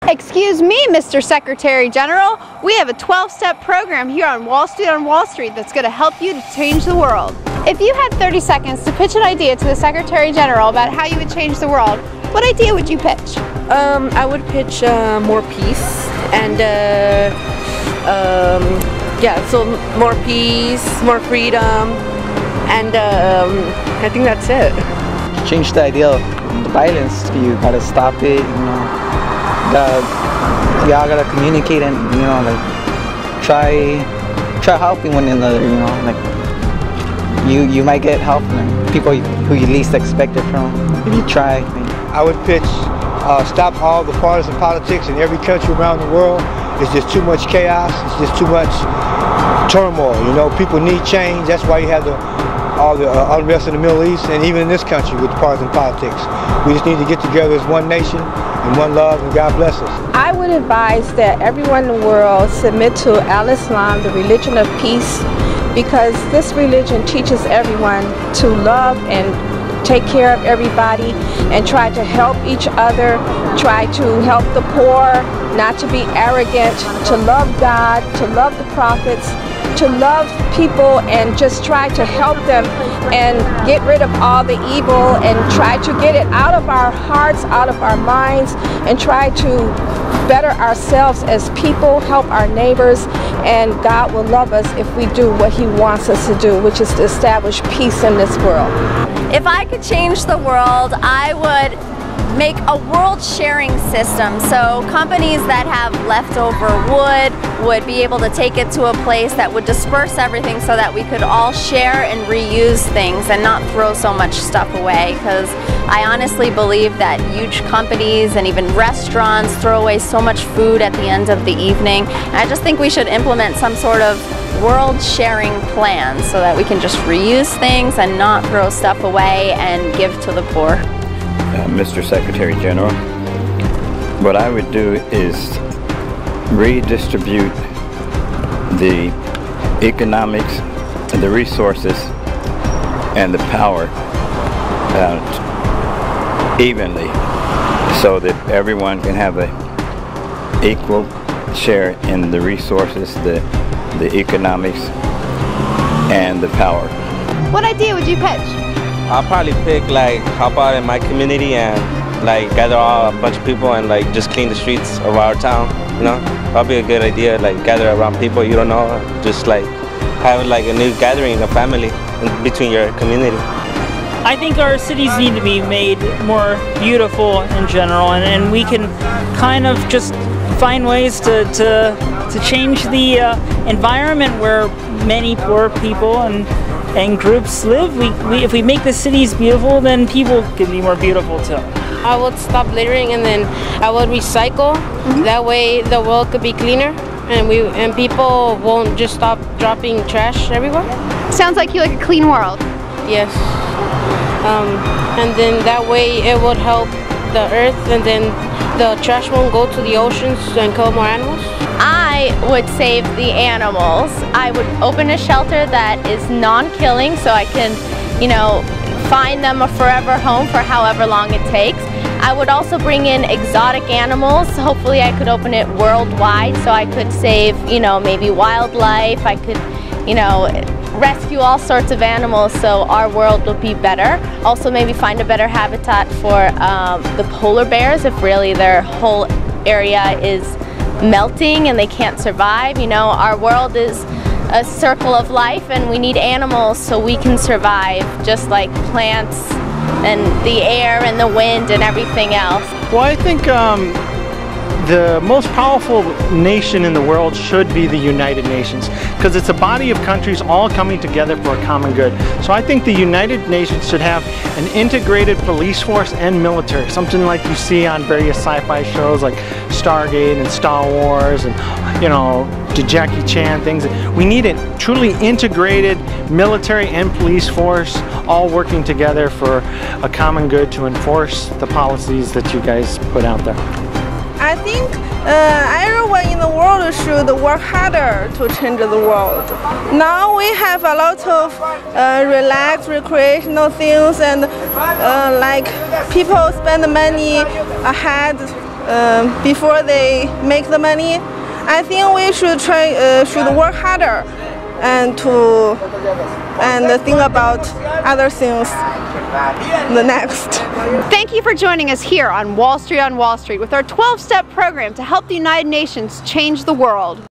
Excuse me, Mr. Secretary General. We have a 12-step program here on Wall Street that's going to help you to change the world. If you had 30 seconds to pitch an idea to the Secretary General about how you would change the world, what idea would you pitch? I would pitch more peace and yeah, so more peace, more freedom, and I think that's it. Change the idea of violence. You gotta stop it. You know, y'all gotta communicate and like try helping one another. You know, like you might get help from people who you least expect it from if you try. I would pitch stop all the partisan politics in every country around the world. It's just too much chaos. It's just too much turmoil. You know, people need change. That's why you have all the unrest in the Middle East and even in this country with partisan politics. We just need to get together as one nation and one love, and God bless us. I would advise that everyone in the world submit to Al-Islam, the religion of peace, because this religion teaches everyone to love and take care of everybody and try to help each other, try to help the poor, not to be arrogant, to love God, to love the prophets, to love people and just try to help them and get rid of all the evil and try to get it out of our hearts, out of our minds, and try to better ourselves as people, help our neighbors, and God will love us if we do what He wants us to do, which is to establish peace in this world. If I could change the world, I would make a world sharing system. So companies that have leftover wood would be able to take it to a place that would disperse everything so that we could all share and reuse things and not throw so much stuff away, because I honestly believe that huge companies and even restaurants throw away so much food at the end of the evening. And I just think we should implement some sort of world sharing plan so that we can just reuse things and not throw stuff away and give to the poor. Mr. Secretary General, what I would do is redistribute the economics, the resources, and the power evenly so that everyone can have an equal share in the resources, the economics, and the power. What idea would you pitch? I'll probably pick like help out in my community and like gather a bunch of people and like just clean the streets of our town. You know, that'll be a good idea. Like gather around people you don't know, just like have like a new gathering, a family in between your community. I think our cities need to be made more beautiful in general, and we can kind of just find ways to change the environment where many poor people and groups live. If we make the cities beautiful, then people can be more beautiful too. I would stop littering and then I would recycle. That way the world could be cleaner and people won't just stop dropping trash everywhere. Sounds like you like a clean world. Yes. And then that way it would help the earth, and then the trash won't go to the oceans and kill more animals. I would save the animals. I would open a shelter that is non-killing so I can, find them a forever home for however long it takes. I would also bring in exotic animals. Hopefully I could open it worldwide so I could save, maybe wildlife. I could, rescue all sorts of animals so our world will be better. Also maybe find a better habitat for the polar bears if really their whole area is melting and they can't survive. Our world is a circle of life and we need animals so we can survive, just like plants and the air and the wind and everything else. Well, I think the most powerful nation in the world should be the United Nations, because it's a body of countries all coming together for a common good. So I think the United Nations should have an integrated police force and military, something like you see on various sci-fi shows like Stargate and Star Wars and, the Jackie Chan things. We need a truly integrated military and police force all working together for a common good to enforce the policies that you guys put out there. I think everyone in the world should work harder to change the world. Now we have a lot of relaxed recreational things, and like people spend money ahead before they make the money. I think we should should work harder and think about other things the next. Thank you for joining us here on Wall Street with our 12-step program to help the United Nations change the world.